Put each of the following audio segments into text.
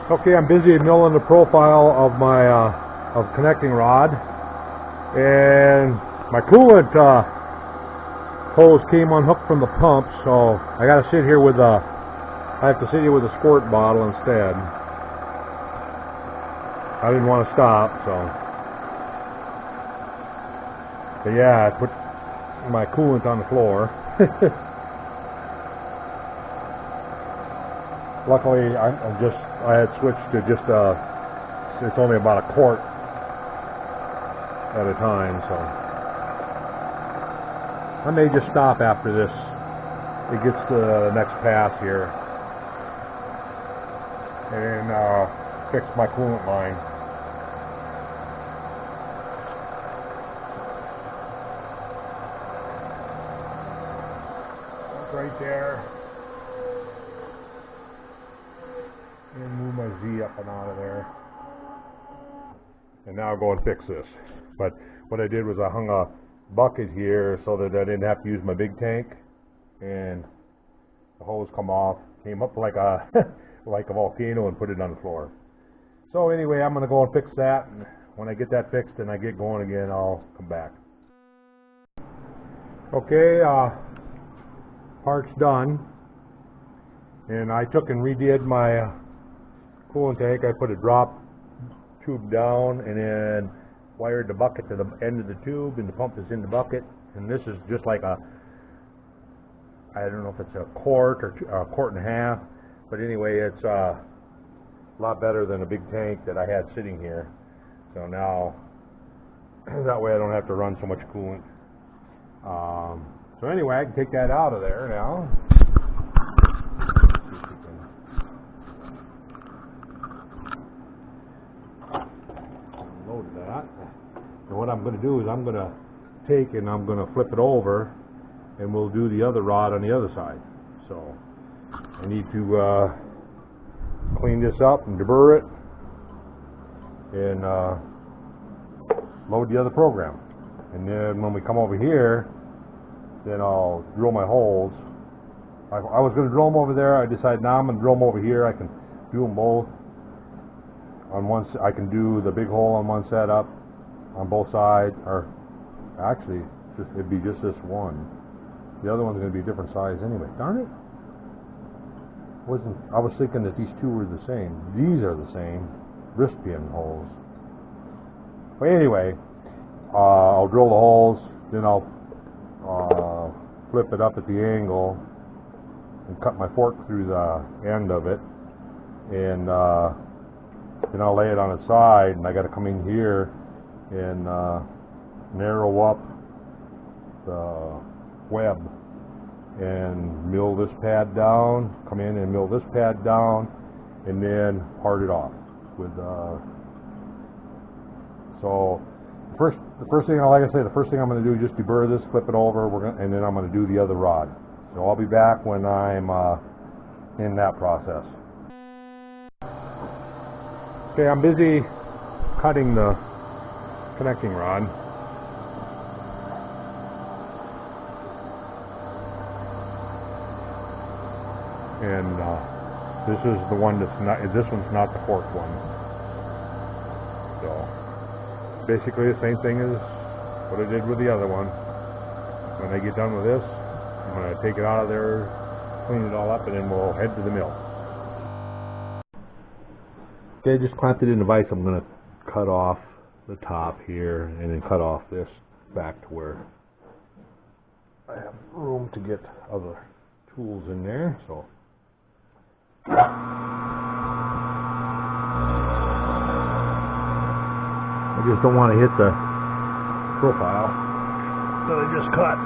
Okay, I'm busy milling the profile of my of connecting rod, and my coolant hose came unhooked from the pump, so I got to sit here with a squirt bottle instead. I didn't want to stop, so. But yeah, I put my coolant on the floor. Luckily, I had switched to just it's only about a quart at a time, so I may just stop after this. It gets to the next pass here, and fix my coolant line. That's right there. And move my Z up and out of there. And now I'll go and fix this. But what I did was I hung a bucket here so that I didn't have to use my big tank, and the hose came up like a like a volcano and put it on the floor. So anyway, I'm gonna go and fix that, and when I get that fixed and I get going again, I'll come back. Okay, part's done, and I took and redid my coolant tank. I put a drop tube down and then wired the bucket to the end of the tube, and the pump is in the bucket. And this is just like I don't know if it's a quart or a quart and a half, but anyway, it's a lot better than a big tank that I had sitting here. So now that way I don't have to run so much coolant. So anyway, I can take that out of there now. Load that. And what I'm going to do is I'm going to take and I'm going to flip it over, and we'll do the other rod on the other side. So I need to clean this up and deburr it, and load the other program. And then when we come over here, then I'll drill my holes. I was going to drill them over there. I decided now I'm going to drill them over here. I can do them both on one. I can do the big hole on one setup on both sides, or actually it'd be just this one. The other one's going to be a different size anyway. Darn it! I was thinking that these two were the same. These are the same wrist pin holes. But anyway, I'll drill the holes, then I'll flip it up at the angle and cut my fork through the end of it, and then I'll lay it on its side, and I got to come in here and narrow up the web and mill this pad down, come in and mill this pad down, and then part it off with so the first thing, like I say, the first thing I'm going to do is just deburr this, flip it over, and then I'm going to do the other rod. So I'll be back when I'm in that process. Okay, I'm busy cutting the connecting rod. And this is the one that's not, this one's not the cork one. So basically the same thing as what I did with the other one. When I get done with this, I'm going to take it out of there, clean it all up, and then we'll head to the mill. Okay, I just clamped it in the vise. I'm going to cut off the top here and then cut off this back to where I have room to get other tools in there. So I just don't want to hit the profile that I just cut.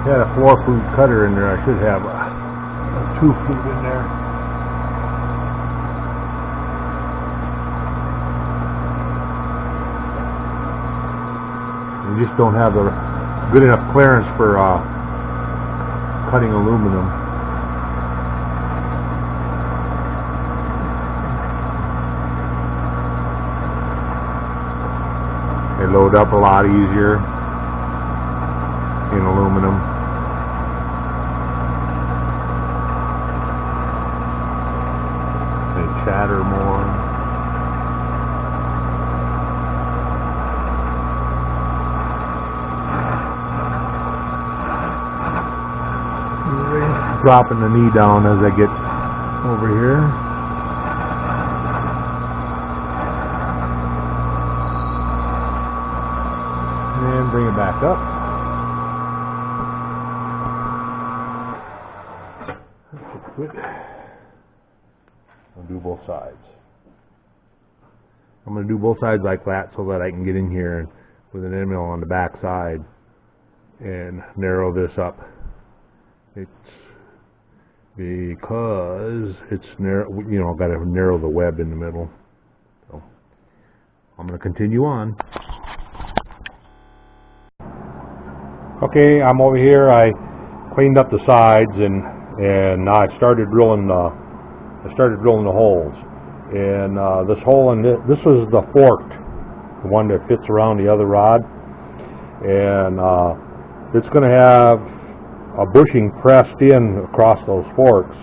Had a 4-foot cutter in there. I should have a 2-foot in there. You just don't have the good enough clearance for cutting aluminum. They load up a lot easier in aluminum. They chatter more. Dropping the knee down as I get over here. And bring it back up. That's good. I'll do both sides. I'm going to do both sides like that so that I can get in here with an end mill on the back side and narrow this up. It's because it's narrow, you know, I've got to narrow the web in the middle. So I'm going to continue on. Okay, I'm over here. I cleaned up the sides and now I started drilling the holes. And this hole in this was the forked, the one that fits around the other rod, and it's going to have a bushing pressed in across those forks.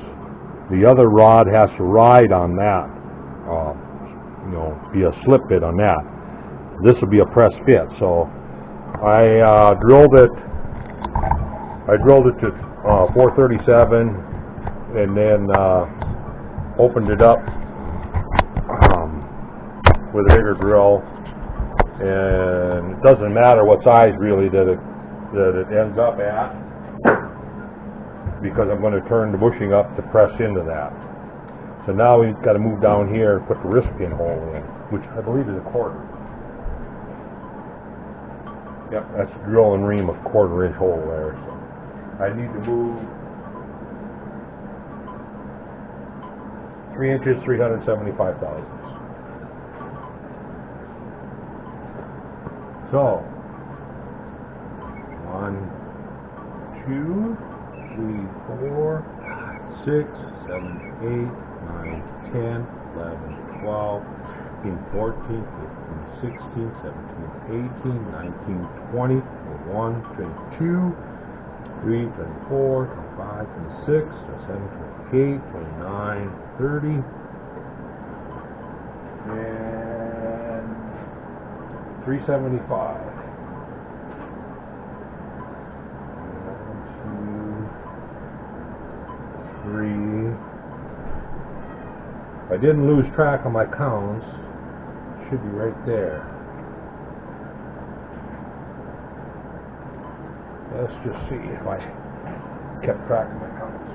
The other rod has to ride on that, you know, be a slip bit on that. This will be a press fit. So I drilled it to 437 and then opened it up with a bigger drill, and it doesn't matter what size really that it ends up at, because I'm going to turn the bushing up to press into that. So now we've got to move down here and put the wrist pin hole in, which I believe is a 1/4. Yep, that's a drill and ream of 1/4 inch hole there. So I need to move 3 inches, 375 thousandths. So 1, 2, 3, 4, 6, 7, 8, 9, 10, 11, 12, 13, 14, 15, 16, 17, 18, 19, 20, 21, 22, 23, 24, 25, 26, 27, 28, 29, 30, and 375. 1, 2, 3. If I didn't lose track of my counts, it should be right there. Let's just see if I kept track of my counts.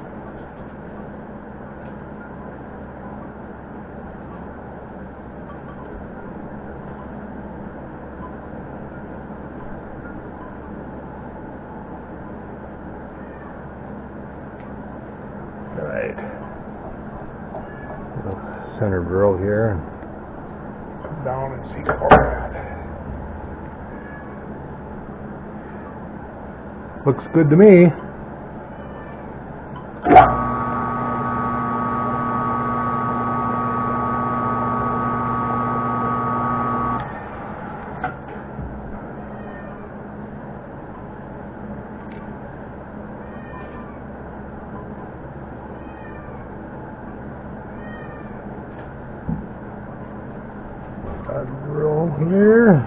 Alright. Center drill here and come down and see where we're at. Looks good to me. Drill here.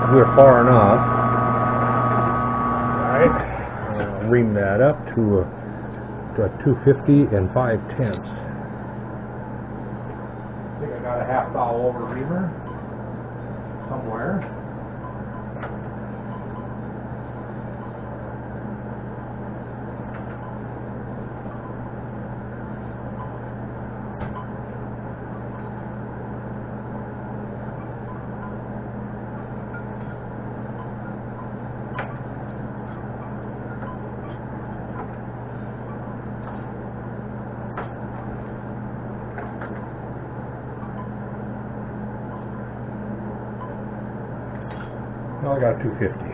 think we're far enough. Alright, I'll ream that up to a 250 and 5/10. I think I got a half thou over reamer somewhere. Well, I got 250.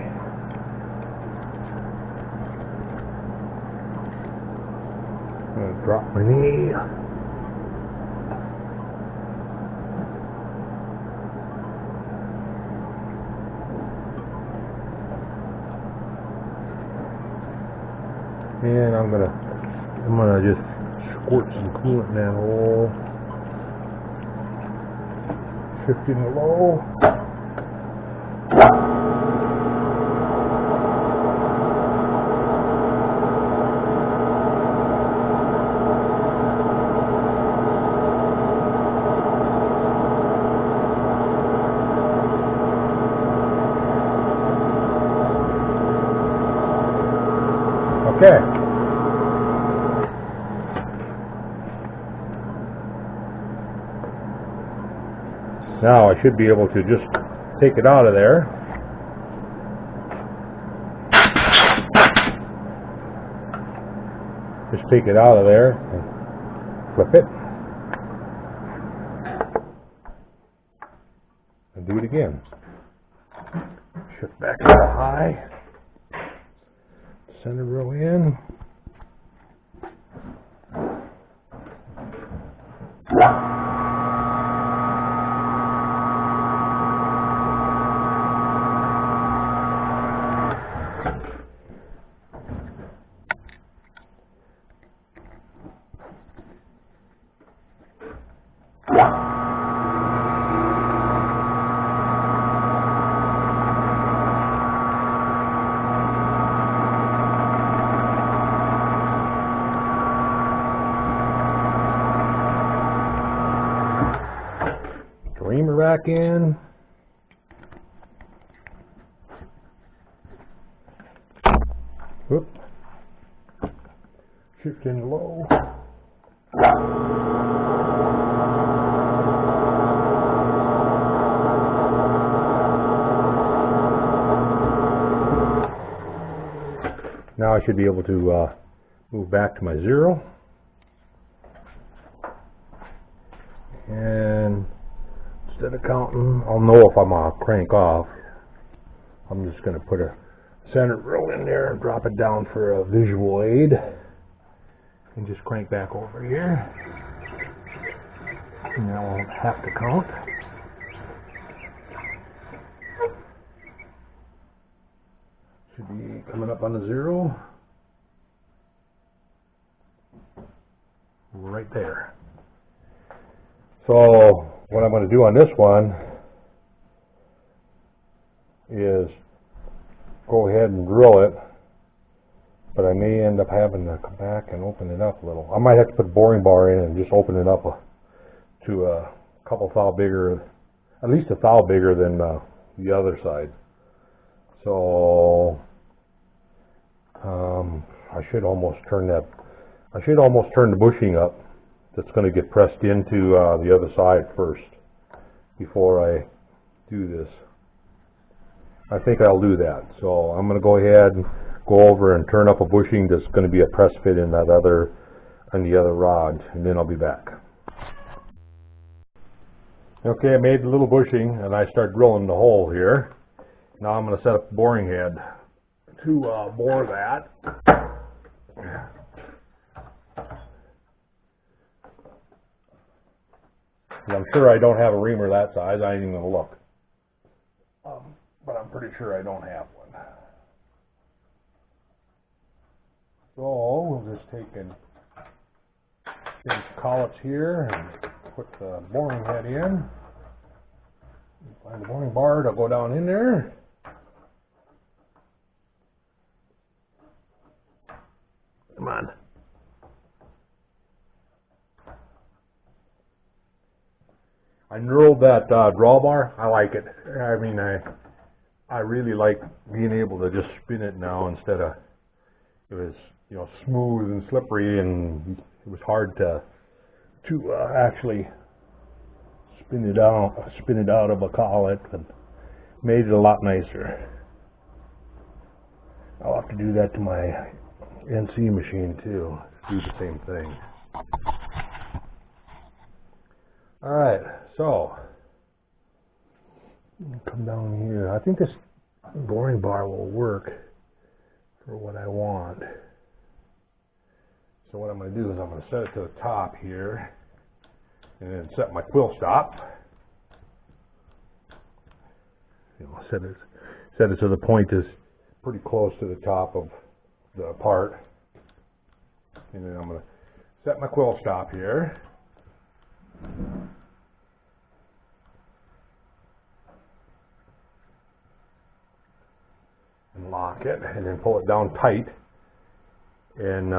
I'm going to drop my knee. And I'm gonna just squirt some coolant in that hole. Shifting the low. Okay. Now I should be able to just take it out of there. Just take it out of there and flip it. And do it again. Shift back to high. Center row in. Reamer back in. Whoop. Shift in low. Now I should be able to move back to my zero. And instead of counting, I'll know if I'm going to crank off. I'm just going to put a center row in there and drop it down for a visual aid. And just crank back over here. And I won't have to count. Should be coming up on the zero. Right there. So what I'm going to do on this one is go ahead and drill it, but I may end up having to come back and open it up a little. I might have to put a boring bar in and just open it up to a couple thou bigger, at least a thou bigger than the other side. So I should almost turn the bushing up. That's going to get pressed into the other side first before I do this. I think I'll do that. So I'm going to go ahead and go over and turn up a bushing that's going to be a press fit in that other, on the other rod, and then I'll be back. Okay, I made the little bushing and I start drilling the hole here. Now I'm going to set up the boring head to bore that. I'm sure I don't have a reamer that size. I ain't even going to look. But I'm pretty sure I don't have one. So we'll just take these collets here and put the boring head in. Find the boring bar to go down in there. Come on. I knurled that drawbar. I like it. I mean, I really like being able to just spin it now instead of, it was, you know, smooth and slippery, and it was hard to actually spin it out of a collet, and made it a lot nicer. I'll have to do that to my NC machine too. Do the same thing. All right, so come down here. I think this boring bar will work for what I want. So what I'm going to do is I'm going to set it to the top here, and then set my quill stop. You know, set it to the point is pretty close to the top of the part, and then I'm going to set my quill stop here. And lock it, and then pull it down tight, and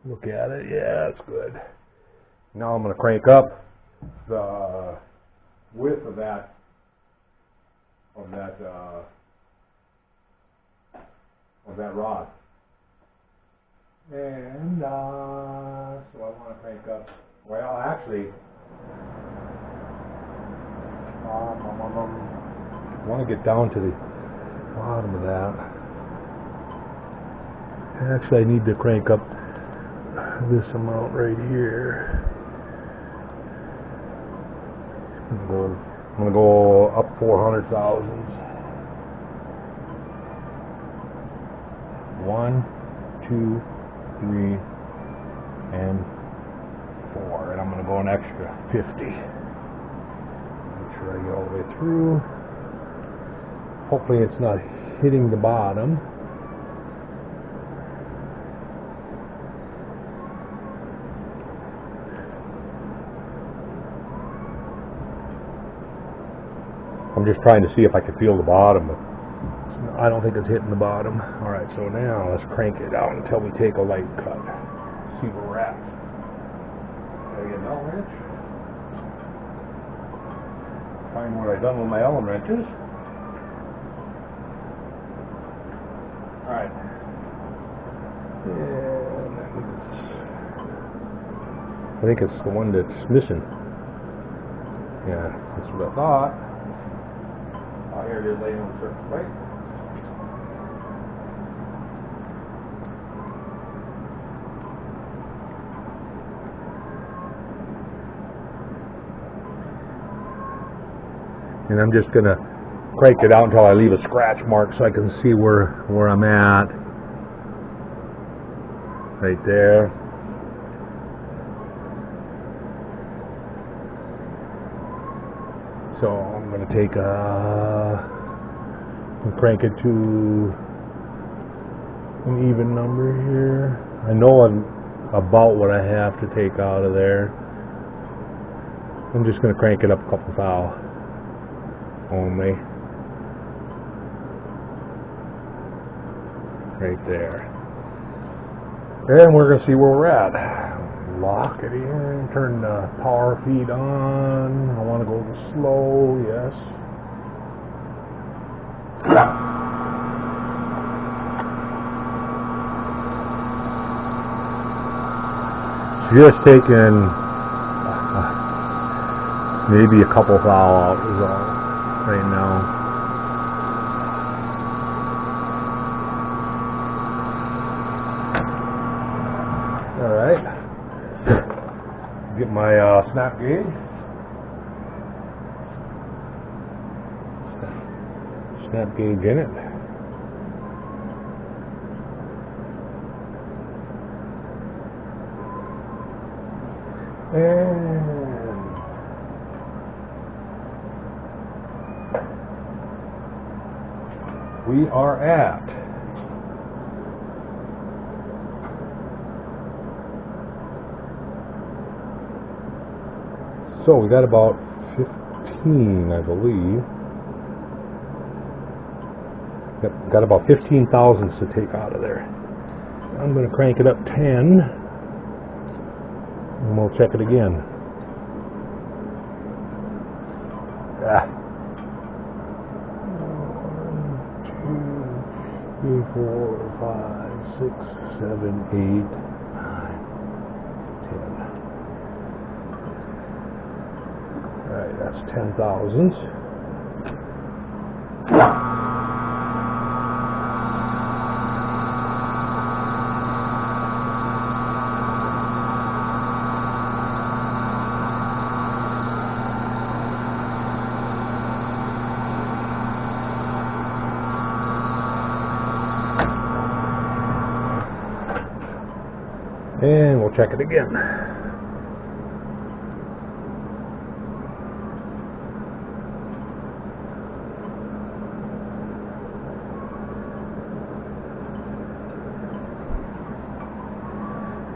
look at it. Yeah, it's good. Now I'm going to crank up the width of that rod, and so I want to crank up. Well, actually, I want to get down to the bottom of that. Actually, I need to crank up this amount right here. I'm going to go up 400 thousandths. 1, 2, 3, and 4. And I'm going to go an extra 50. Make sure I get all the way through. Hopefully it's not hitting the bottom. I'm just trying to see if I can feel the bottom, but I don't think it's hitting the bottom. Alright, so now let's crank it out until we take a light cut. See where we're at. Gotta get an Allen wrench. Find what I've done with my Allen wrenches. Alright. I think it's the one that's missing. Yeah, that's what I thought. Oh, here it is laying on the surface, right? And I'm just going to crank it out until I leave a scratch mark so I can see where I'm at. Right there. So I'm going to take and crank it to an even number here. I know about what I have to take out of there. I'm just going to crank it up a couple thou only. Right there. And we're going to see where we're at. Lock it in, turn the power feed on. I want to go slow, yes. Just taking maybe a couple thou out is all right now. Alright. Get my snap gauge. Snap gauge in it. And we are at so we got about 50 15, I believe. Got about 15 thousandths to take out of there. I'm going to crank it up 10, and we'll check it again. Ah. 1, 2, 3, 4, 5, 6, 7, 8, 9, 10. Alright, that's 10 thousandths. And we'll check it again.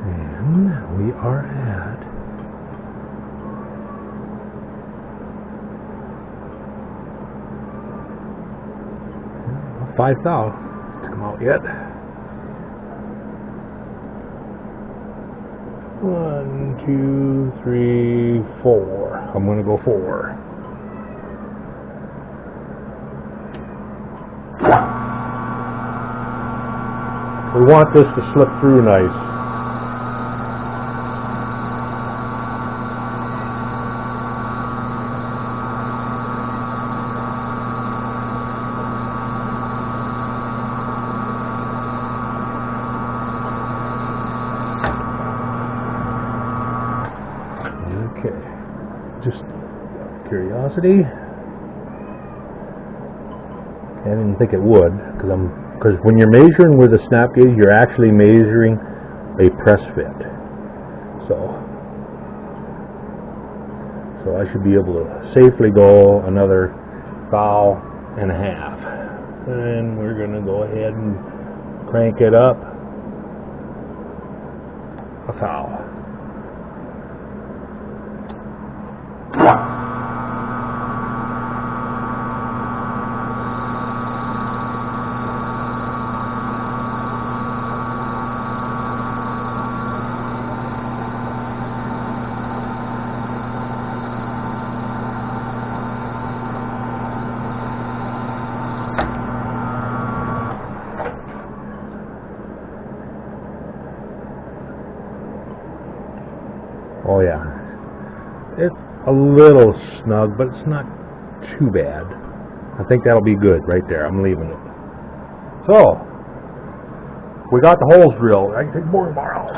And we are at 5,000. It's come out yet. 1, 2, 3, 4. I'm going to go 4. We want this to slip through nice. Okay, just curiosity. I didn't think it would, because when you're measuring with a snap gauge, you're actually measuring a press fit. So I should be able to safely go another thou and a half. And we're going to go ahead and crank it up a thou. Oh yeah, it's a little snug, but it's not too bad. I think that'll be good right there. I'm leaving it. So, we got the holes drilled. I can take more and more out.